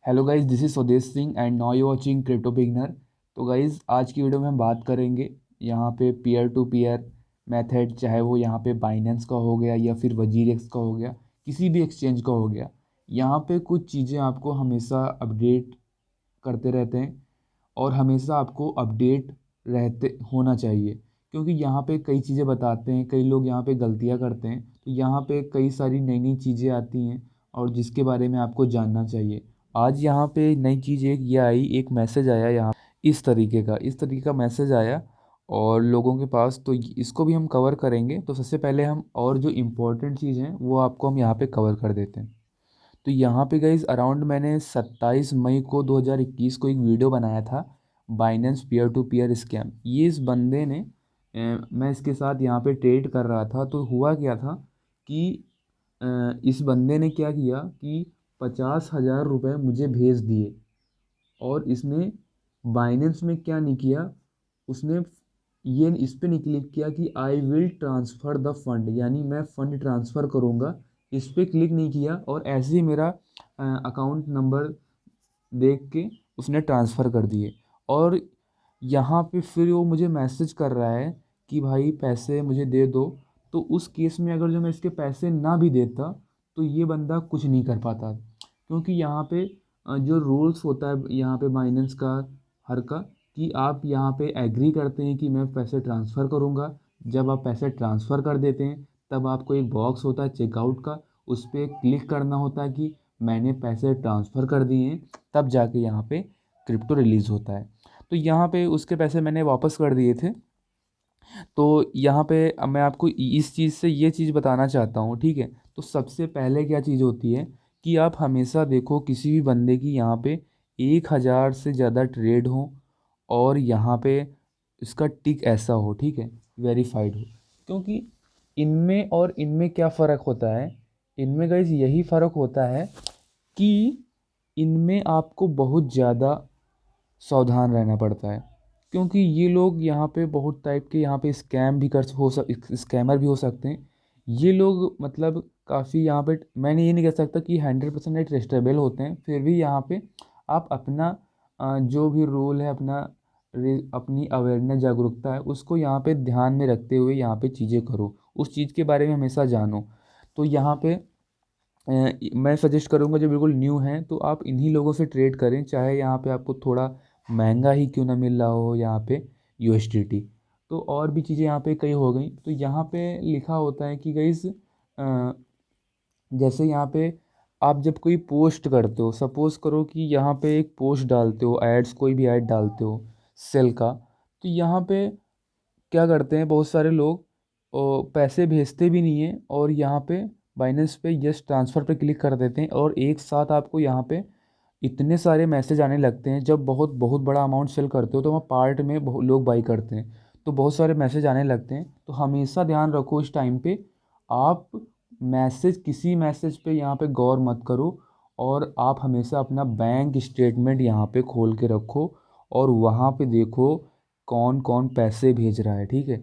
Hello guys, this is स्वदेश Singh and now you watching crypto beginner. तो guys, आज की वीडियो में हम बात करेंगे यहाँ पे पीयर टू पीयर मेथड, चाहे वो यहाँ पे बाइनेंस का हो गया या फिर वजीरेक्स का हो गया, किसी भी एक्सचेंज का हो गया। यहाँ पे कुछ चीज़ें आपको हमेशा अपडेट करते रहते हैं और हमेशा आपको अपडेट रहते होना चाहिए, क्योंकि यहाँ पे कई चीज़ें बताते हैं, कई लोग यहाँ पे गलतियाँ करते हैं। तो यहाँ पे कई सारी नई नई चीज़ें आती हैं और जिसके बारे में आपको जानना चाहिए। आज यहाँ पे नई चीज़ एक ये आई, एक मैसेज आया यहाँ, इस तरीके का मैसेज आया और लोगों के पास। तो इसको भी हम कवर करेंगे। तो सबसे पहले हम और जो इम्पोर्टेंट चीज़ हैं वो आपको हम यहाँ पे कवर कर देते हैं। तो यहाँ पे गाइज अराउंड मैंने 27 मई को 2021 को एक वीडियो बनाया था, Binance peer to peer scam. ये इस बंदे ने मैं इसके साथ यहाँ पे ट्रेड कर रहा था। तो हुआ क्या था कि इस बंदे ने क्या किया कि 50,000 रुपये मुझे भेज दिए और इसने बाइनेंस में क्या नहीं किया, उसने ये इस पे नहीं क्लिक किया कि I will transfer the fund, यानी मैं फ़ंड ट्रांसफ़र करूँगा। इस पे क्लिक नहीं किया और ऐसे ही मेरा अकाउंट नंबर देख के उसने ट्रांसफ़र कर दिए। और यहाँ पे फिर वो मुझे मैसेज कर रहा है कि भाई पैसे मुझे दे दो। तो उस केस में अगर जो मैं इसके पैसे ना भी देता तो ये बंदा कुछ नहीं कर पाता, क्योंकि यहाँ पे जो रूल्स होता है यहाँ पे बाइनेंस का हर का, कि आप यहाँ पे एग्री करते हैं कि मैं पैसे ट्रांसफ़र करूँगा। जब आप पैसे ट्रांसफ़र कर देते हैं तब आपको एक बॉक्स होता है चेकआउट का, उस पर क्लिक करना होता है कि मैंने पैसे ट्रांसफ़र कर दिए हैं, तब जाके यहाँ पे क्रिप्टो रिलीज़ होता है। तो यहाँ पे उसके पैसे मैंने वापस कर दिए थे। तो यहाँ पे अब मैं आपको इस चीज़ से ये चीज़ बताना चाहता हूँ, ठीक है। तो सबसे पहले क्या चीज़ होती है कि आप हमेशा देखो किसी भी बंदे की यहाँ पे 1,000 से ज़्यादा ट्रेड हो और यहाँ पे इसका टिक ऐसा हो, ठीक है, वेरीफाइड हो। क्योंकि इनमें और इनमें क्या फ़र्क होता है, इनमें गाइस यही फ़र्क होता है कि इनमें आपको बहुत ज़्यादा सावधान रहना पड़ता है, क्योंकि ये लोग यहाँ पे बहुत टाइप के यहाँ पे स्कैम भी कर हो सक स्कैमर भी हो सकते हैं। ये लोग मतलब काफ़ी यहाँ पे, मैंने ये नहीं कह सकता कि 100% ट्रस्टेबल होते हैं, फिर भी यहाँ पे आप अपना जो भी रूल है, अपनी अवेयरनेस जागरूकता है उसको यहाँ पे ध्यान में रखते हुए यहाँ पे चीज़ें करो, उस चीज़ के बारे में हमेशा जानो। तो यहाँ पे मैं सजेस्ट करूँगा जो बिल्कुल न्यू हैं तो आप इन्हीं लोगों से ट्रेड करें, चाहे यहाँ पे आपको थोड़ा महंगा ही क्यों ना मिल रहा हो यहाँ पे यूएसडीटी। तो और भी चीज़ें यहाँ पे कई हो गई। तो यहाँ पे लिखा होता है कि गाइस, जैसे यहाँ पे आप जब कोई पोस्ट करते हो, सपोज़ करो कि यहाँ पे एक पोस्ट डालते हो, एड्स कोई भी ऐड डालते हो सेल का, तो यहाँ पे क्या करते हैं बहुत सारे लोग, पैसे भेजते भी नहीं हैं और यहाँ पे बाइनेंस पे यस ट्रांसफ़र पे क्लिक कर देते हैं और एक साथ आपको यहाँ पे इतने सारे मैसेज आने लगते हैं। जब बहुत बहुत बड़ा अमाउंट सेल करते हो तो वहाँ पार्ट में बहुत लोग बाई करते हैं, तो बहुत सारे मैसेज आने लगते हैं। तो हमेशा ध्यान रखो इस टाइम पे, आप किसी मैसेज पे यहाँ पे गौर मत करो और आप हमेशा अपना बैंक स्टेटमेंट यहाँ पे खोल के रखो और वहाँ पे देखो कौन कौन पैसे भेज रहा है, ठीक है।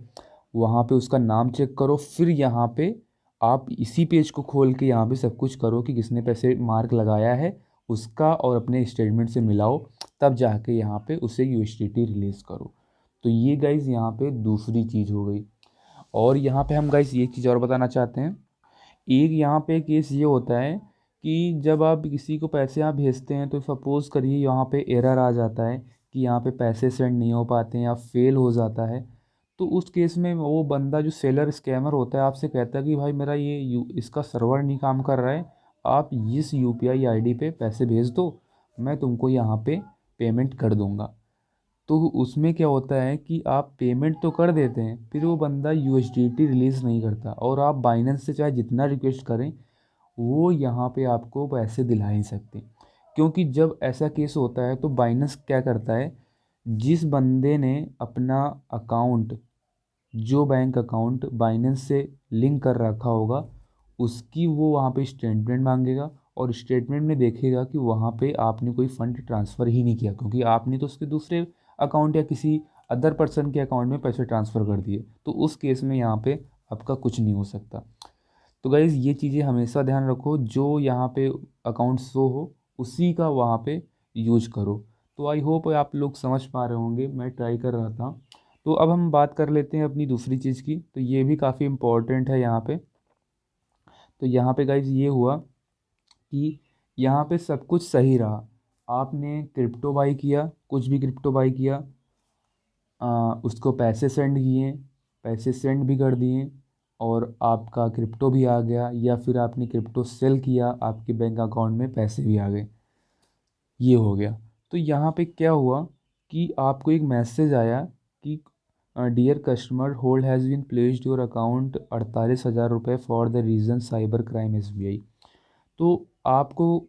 वहाँ पे उसका नाम चेक करो, फिर यहाँ पे आप इसी पेज को खोल के यहाँ पे सब कुछ करो कि किसने पैसे मार्क लगाया है उसका, और अपने स्टेटमेंट से मिलाओ, तब जाके यहाँ पे उसे यूएसडीटी रिलीज़ करो। तो ये गाइज़ यहाँ पे दूसरी चीज़ हो गई। और यहाँ पे हम गाइज़ ये चीज़ और बताना चाहते हैं, एक यहाँ पे केस ये होता है कि जब आप किसी को पैसे यहाँ भेजते हैं तो सपोज़ करिए यहाँ पे एरर आ जाता है कि यहाँ पे पैसे सेंड नहीं हो पाते हैं या फेल हो जाता है। तो उस केस में वो बंदा जो सेलर स्कैमर होता है आपसे कहता है कि भाई मेरा इसका सर्वर नहीं काम कर रहा है, आप इस यूपीआई आईडी पे पैसे भेज दो, मैं तुमको यहाँ पे पेमेंट कर दूँगा। तो उसमें क्या होता है कि आप पेमेंट तो कर देते हैं, फिर वो बंदा यूएसडीटी रिलीज़ नहीं करता और आप बाइनेंस से चाहे जितना रिक्वेस्ट करें वो यहाँ पे आपको पैसे दिला ही सकते। क्योंकि जब ऐसा केस होता है तो बाइनेंस क्या करता है, जिस बंदे ने अपना अकाउंट, जो बैंक अकाउंट बाइनेंस से लिंक कर रखा होगा, उसकी वो वहाँ पे स्टेटमेंट मांगेगा और स्टेटमेंट में देखेगा कि वहाँ पे आपने कोई फ़ंड ट्रांसफ़र ही नहीं किया, क्योंकि आपने तो उसके दूसरे अकाउंट या किसी अदर पर्सन के अकाउंट में पैसे ट्रांसफ़र कर दिए। तो उस केस में यहाँ पे आपका कुछ नहीं हो सकता। तो गाइज़ ये चीज़ें हमेशा ध्यान रखो, जो यहाँ पे अकाउंट शो हो उसी का वहाँ पे यूज करो। तो आई होप आप लोग समझ पा रहे होंगे, मैं ट्राई कर रहा था। तो अब हम बात कर लेते हैं अपनी दूसरी चीज़ की, तो ये भी काफ़ी इम्पोर्टेंट है यहाँ पे। तो यहाँ पे गाइज ये हुआ कि यहाँ पे सब कुछ सही रहा। आपने क्रिप्टो बाई किया, कुछ भी क्रिप्टो बाई किया, उसको पैसे सेंड किए, पैसे सेंड भी कर दिए, और आपका क्रिप्टो भी आ गया, या फिर आपने क्रिप्टो सेल किया, आपके बैंक अकाउंट में पैसे भी आ गए, ये हो गया। तो यहाँ पे क्या हुआ कि आपको एक मैसेज आया कि dear customer, hold has been placed your account 48,000 रुपये for the reason cyber crime SBI। तो आपको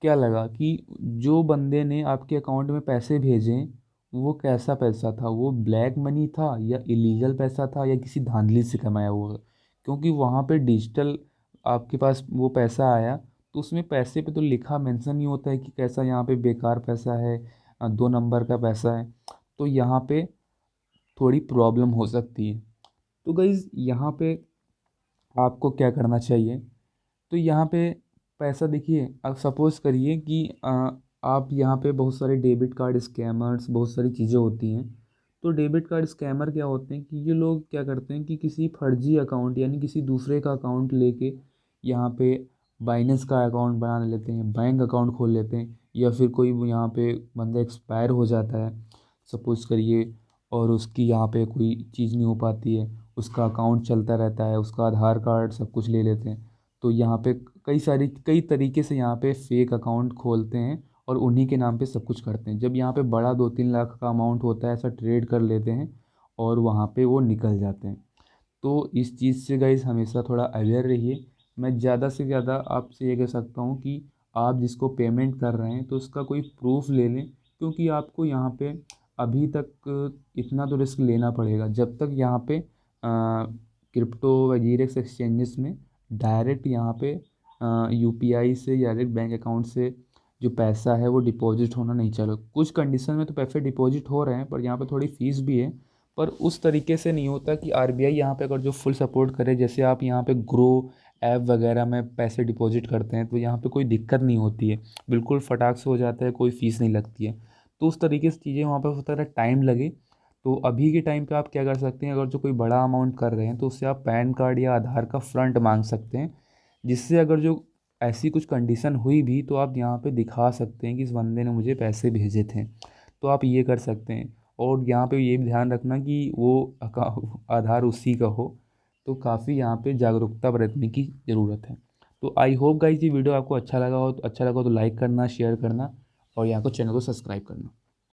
क्या लगा कि जो बंदे ने आपके अकाउंट में पैसे भेजे, वो कैसा पैसा था? वो ब्लैक मनी था, या इलीगल पैसा था, या किसी धांधली से कमाया हुआ? क्योंकि वहाँ पे डिजिटल आपके पास वो पैसा आया, तो उसमें पैसे पे तो लिखा मेंशन नहीं होता है कि कैसा, यहाँ पे बेकार पैसा है, 2 नंबर का पैसा है। तो यहाँ पे थोड़ी प्रॉब्लम हो सकती है। तो गाइज़ यहाँ पे आपको क्या करना चाहिए? तो यहाँ पे पैसा देखिए, अब सपोज़ करिए कि आप यहाँ पे बहुत सारे डेबिट कार्ड स्कैमर्स, बहुत सारी चीज़ें होती हैं। तो डेबिट कार्ड स्कैमर क्या होते हैं कि ये लोग क्या करते हैं कि किसी फर्जी अकाउंट, यानी किसी दूसरे का अकाउंट लेके यहाँ पे बाइनेंस का अकाउंट बना लेते हैं, बैंक अकाउंट खोल लेते हैं, या फिर कोई यहाँ पे बंदा एक्सपायर हो जाता है सपोज़ करिए, और उसकी यहाँ पे कोई चीज़ नहीं हो पाती है, उसका अकाउंट चलता रहता है, उसका आधार कार्ड सब कुछ ले लेते हैं। तो यहाँ पे कई तरीके से यहाँ पे फेक अकाउंट खोलते हैं, और उन्हीं के नाम पे सब कुछ करते हैं। जब यहाँ पे बड़ा 2-3 लाख का अमाउंट होता है, ऐसा ट्रेड कर लेते हैं, और वहाँ पे वो निकल जाते हैं। तो इस चीज़ से गाइस हमेशा थोड़ा अवेयर रहिए। मैं ज़्यादा से ज़्यादा आपसे ये कह सकता हूँ कि आप जिसको पेमेंट कर रहे हैं तो उसका कोई प्रूफ ले लें, क्योंकि आपको यहाँ पे अभी तक इतना तो रिस्क लेना पड़ेगा जब तक यहाँ पे क्रिप्टो वजीरेक्स एक्सचेंजेस में डायरेक्ट यहाँ पे UPI से या डायरेक्ट बैंक अकाउंट से जो पैसा है वो डिपॉजिट होना नहीं चालू। कुछ कंडीशन में तो पैसे डिपॉजिट हो रहे हैं, पर यहाँ पे थोड़ी फ़ीस भी है। पर उस तरीके से नहीं होता कि RBI यहाँ पे अगर जो फुल सपोर्ट करे, जैसे आप यहाँ पे ग्रो ऐप वगैरह में पैसे डिपॉजिट करते हैं, तो यहाँ पे कोई दिक्कत नहीं होती है, बिल्कुल फटाक से हो जाता है, कोई फ़ीस नहीं लगती है। तो उस तरीके से चीज़ें वहाँ पे होता है, टाइम लगे। तो अभी के टाइम पे आप क्या कर सकते हैं, अगर जो कोई बड़ा अमाउंट कर रहे हैं तो उससे आप पैन कार्ड या आधार का फ्रंट मांग सकते हैं, जिससे अगर जो ऐसी कुछ कंडीशन हुई भी तो आप यहाँ पे दिखा सकते हैं कि इस बंदे ने मुझे पैसे भेजे थे। तो आप ये कर सकते हैं। और यहाँ पे ये भी ध्यान रखना कि वो आधार उसी का हो। तो काफ़ी यहाँ पे जागरूकता बरतने की ज़रूरत है। तो आई होप गाइस ये वीडियो आपको अच्छा लगा हो, तो लाइक करना, शेयर करना, और यहाँ को चैनल को सब्सक्राइब करना।